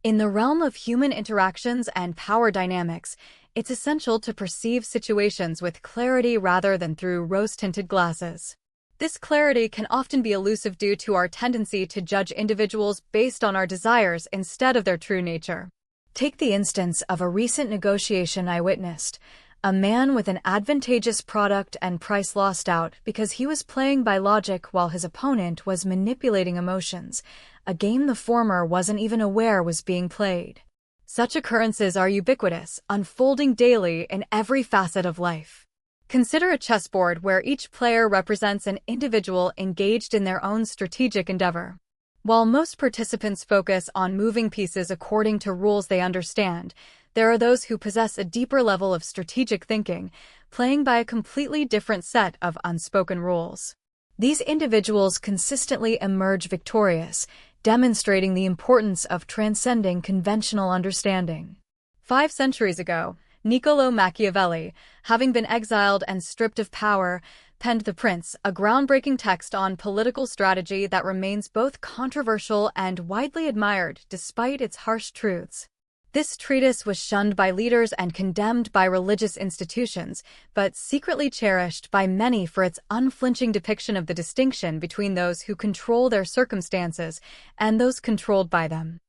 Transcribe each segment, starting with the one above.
In the realm of human interactions and power dynamics, it's essential to perceive situations with clarity rather than through rose-tinted glasses. This clarity can often be elusive due to our tendency to judge individuals based on our desires instead of their true nature. Take the instance of a recent negotiation I witnessed. A man with an advantageous product and price lost out because he was playing by logic while his opponent was manipulating emotions, a game the former wasn't even aware was being played. Such occurrences are ubiquitous, unfolding daily in every facet of life. Consider a chessboard where each player represents an individual engaged in their own strategic endeavor. While most participants focus on moving pieces according to rules they understand, there are those who possess a deeper level of strategic thinking, playing by a completely different set of unspoken rules. These individuals consistently emerge victorious, demonstrating the importance of transcending conventional understanding. 5 centuries ago, Niccolo Machiavelli, having been exiled and stripped of power, penned The Prince, a groundbreaking text on political strategy that remains both controversial and widely admired despite its harsh truths. This treatise was shunned by leaders and condemned by religious institutions, but secretly cherished by many for its unflinching depiction of the distinction between those who control their circumstances and those controlled by them.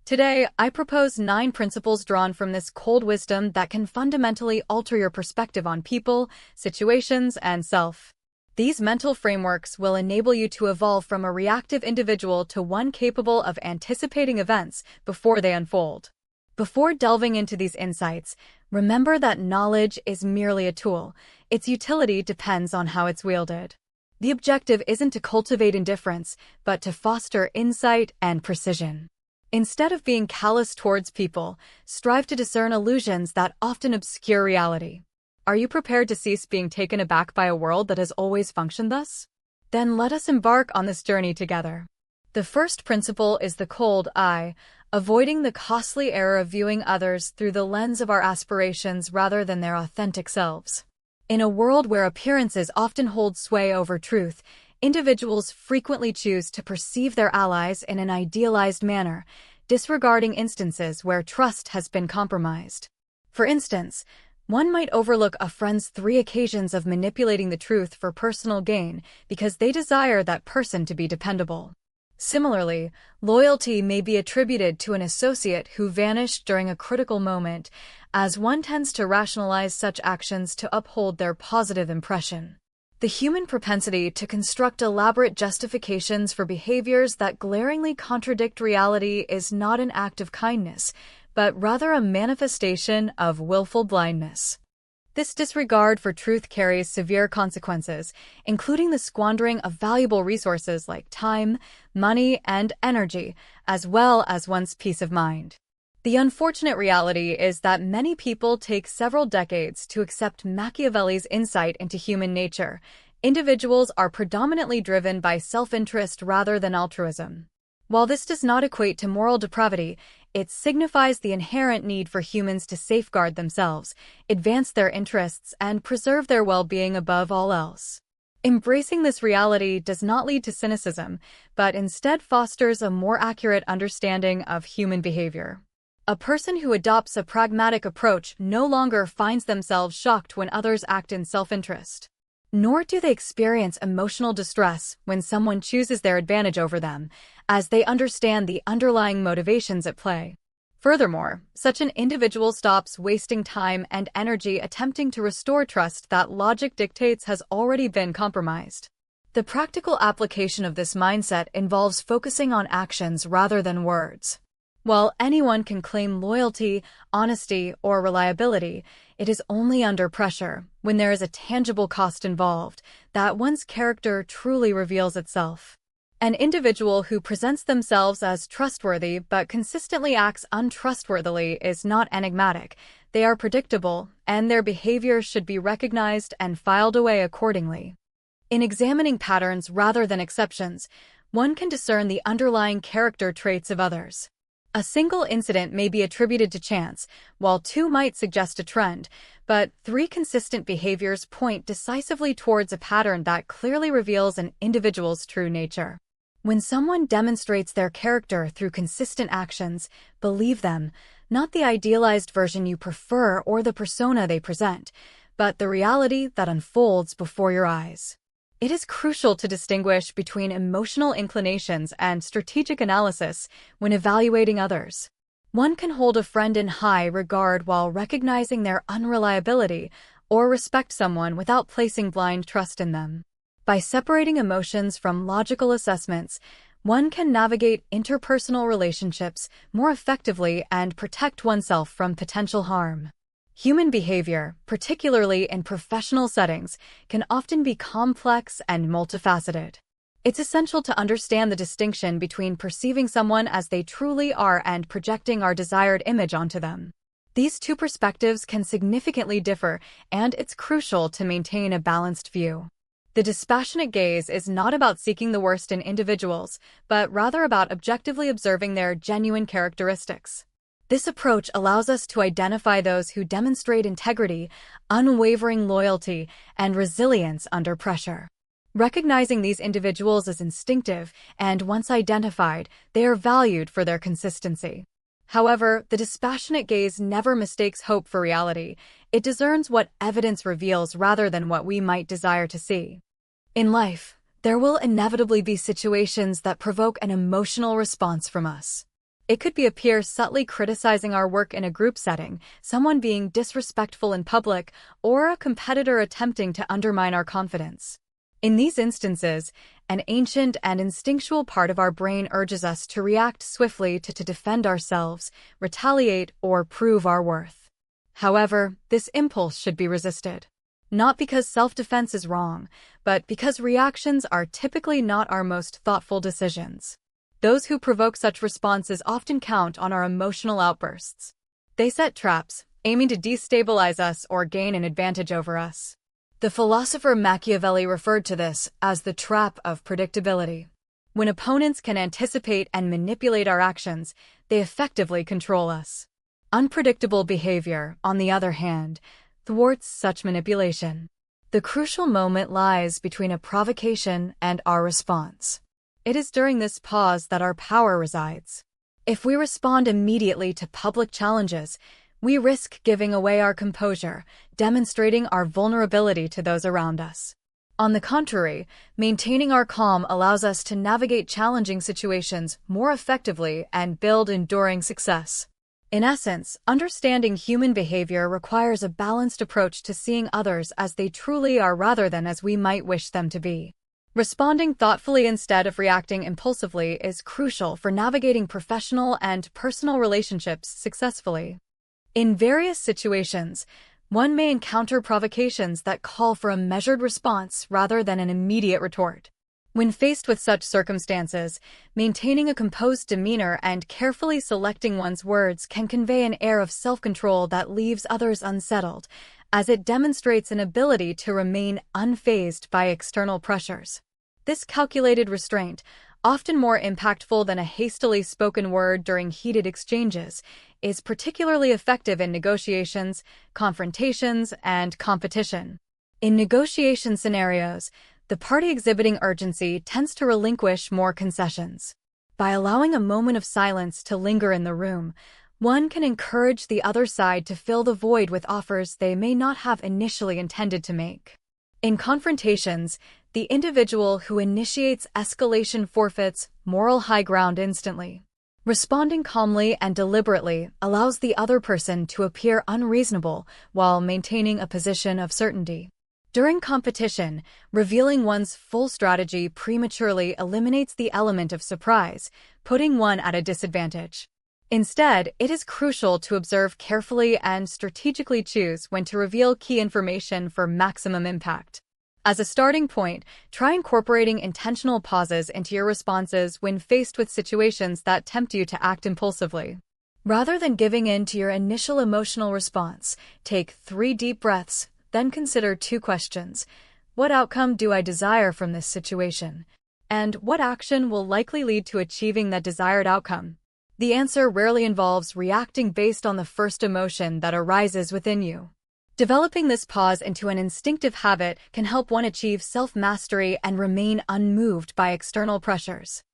Today, I propose 9 principles drawn from this cold wisdom that can fundamentally alter your perspective on people, situations, and self. These mental frameworks will enable you to evolve from a reactive individual to one capable of anticipating events before they unfold. Before delving into these insights, remember that knowledge is merely a tool. Its utility depends on how it's wielded. The objective isn't to cultivate indifference, but to foster insight and precision. Instead of being callous towards people, strive to discern illusions that often obscure reality. Are you prepared to cease being taken aback by a world that has always functioned thus? Then let us embark on this journey together. The first principle is the cold eye, avoiding the costly error of viewing others through the lens of our aspirations rather than their authentic selves. In a world where appearances often hold sway over truth, individuals frequently choose to perceive their allies in an idealized manner, disregarding instances where trust has been compromised. For instance, one might overlook a friend's 3 occasions of manipulating the truth for personal gain because they desire that person to be dependable. Similarly, loyalty may be attributed to an associate who vanished during a critical moment, as one tends to rationalize such actions to uphold their positive impression. The human propensity to construct elaborate justifications for behaviors that glaringly contradict reality is not an act of kindness, but rather a manifestation of willful blindness. This disregard for truth carries severe consequences, including the squandering of valuable resources like time, money, and energy, as well as one's peace of mind. The unfortunate reality is that many people take several decades to accept Machiavelli's insight into human nature. Individuals are predominantly driven by self-interest rather than altruism. While this does not equate to moral depravity, it signifies the inherent need for humans to safeguard themselves, advance their interests, and preserve their well-being above all else. Embracing this reality does not lead to cynicism, but instead fosters a more accurate understanding of human behavior. A person who adopts a pragmatic approach no longer finds themselves shocked when others act in self-interest. Nor do they experience emotional distress when someone chooses their advantage over them, as they understand the underlying motivations at play. Furthermore, such an individual stops wasting time and energy attempting to restore trust that logic dictates has already been compromised. The practical application of this mindset involves focusing on actions rather than words. While anyone can claim loyalty, honesty, or reliability, it is only under pressure, when there is a tangible cost involved, that one's character truly reveals itself. An individual who presents themselves as trustworthy but consistently acts untrustworthily is not enigmatic. They are predictable, and their behavior should be recognized and filed away accordingly. In examining patterns rather than exceptions, one can discern the underlying character traits of others. A single incident may be attributed to chance, while 2 might suggest a trend, but 3 consistent behaviors point decisively towards a pattern that clearly reveals an individual's true nature. When someone demonstrates their character through consistent actions, believe them, not the idealized version you prefer or the persona they present, but the reality that unfolds before your eyes. It is crucial to distinguish between emotional inclinations and strategic analysis when evaluating others. One can hold a friend in high regard while recognizing their unreliability, or respect someone without placing blind trust in them. By separating emotions from logical assessments, one can navigate interpersonal relationships more effectively and protect oneself from potential harm. Human behavior, particularly in professional settings, can often be complex and multifaceted. It's essential to understand the distinction between perceiving someone as they truly are and projecting our desired image onto them. These two perspectives can significantly differ, and it's crucial to maintain a balanced view. The dispassionate gaze is not about seeking the worst in individuals, but rather about objectively observing their genuine characteristics. This approach allows us to identify those who demonstrate integrity, unwavering loyalty, and resilience under pressure. Recognizing these individuals is instinctive, and once identified, they are valued for their consistency. However, the dispassionate gaze never mistakes hope for reality. It discerns what evidence reveals rather than what we might desire to see. In life, there will inevitably be situations that provoke an emotional response from us. It could be a peer subtly criticizing our work in a group setting, someone being disrespectful in public, or a competitor attempting to undermine our confidence. In these instances, an ancient and instinctual part of our brain urges us to react swiftly to defend ourselves, retaliate, or prove our worth. However, this impulse should be resisted. Not because self-defense is wrong, but because reactions are typically not our most thoughtful decisions. Those who provoke such responses often count on our emotional outbursts. They set traps, aiming to destabilize us or gain an advantage over us. The philosopher Machiavelli referred to this as the trap of predictability. When opponents can anticipate and manipulate our actions, they effectively control us. Unpredictable behavior, on the other hand, thwarts such manipulation. The crucial moment lies between a provocation and our response. It is during this pause that our power resides. If we respond immediately to public challenges, we risk giving away our composure, demonstrating our vulnerability to those around us. On the contrary, maintaining our calm allows us to navigate challenging situations more effectively and build enduring success. In essence, understanding human behavior requires a balanced approach to seeing others as they truly are rather than as we might wish them to be. Responding thoughtfully instead of reacting impulsively is crucial for navigating professional and personal relationships successfully. In various situations, one may encounter provocations that call for a measured response rather than an immediate retort. When faced with such circumstances, maintaining a composed demeanor and carefully selecting one's words can convey an air of self-control that leaves others unsettled, as it demonstrates an ability to remain unfazed by external pressures. This calculated restraint, often more impactful than a hastily spoken word during heated exchanges, is particularly effective in negotiations, confrontations, and competition. In negotiation scenarios, the party exhibiting urgency tends to relinquish more concessions. By allowing a moment of silence to linger in the room, one can encourage the other side to fill the void with offers they may not have initially intended to make. In confrontations, the individual who initiates escalation forfeits moral high ground instantly. Responding calmly and deliberately allows the other person to appear unreasonable while maintaining a position of certainty. During competition, revealing one's full strategy prematurely eliminates the element of surprise, putting one at a disadvantage. Instead, it is crucial to observe carefully and strategically choose when to reveal key information for maximum impact. As a starting point, try incorporating intentional pauses into your responses when faced with situations that tempt you to act impulsively. Rather than giving in to your initial emotional response, take 3 deep breaths, then consider 2 questions. What outcome do I desire from this situation? And what action will likely lead to achieving that desired outcome? The answer rarely involves reacting based on the first emotion that arises within you. Developing this pause into an instinctive habit can help one achieve self-mastery and remain unmoved by external pressures.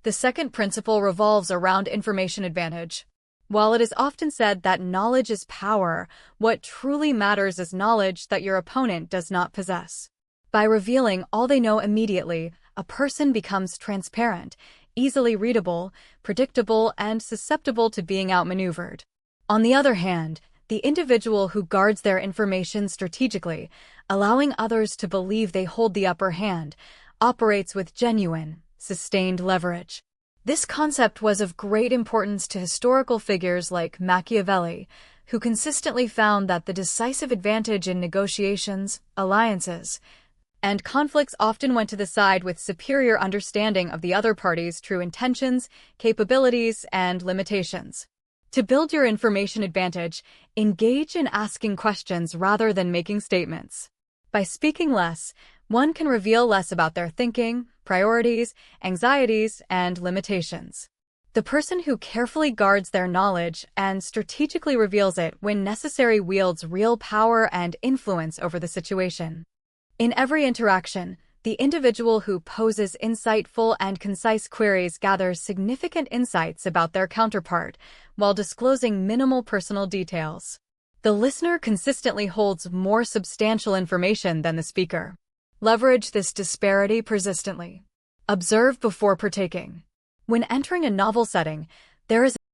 The second principle revolves around information advantage. While it is often said that knowledge is power, what truly matters is knowledge that your opponent does not possess. By revealing all they know immediately, a person becomes transparent, easily readable, predictable, and susceptible to being outmaneuvered. On the other hand, the individual who guards their information strategically, allowing others to believe they hold the upper hand, operates with genuine, sustained leverage. This concept was of great importance to historical figures like Machiavelli, who consistently found that the decisive advantage in negotiations, alliances, and conflicts often went to the side with superior understanding of the other party's true intentions, capabilities, and limitations. To build your information advantage, engage in asking questions rather than making statements. By speaking less, one can reveal less about their thinking, priorities, anxieties, and limitations. The person who carefully guards their knowledge and strategically reveals it when necessary wields real power and influence over the situation. In every interaction, the individual who poses insightful and concise queries gathers significant insights about their counterpart while disclosing minimal personal details. The listener consistently holds more substantial information than the speaker. Leverage this disparity persistently. Observe before partaking. When entering a novel setting, there is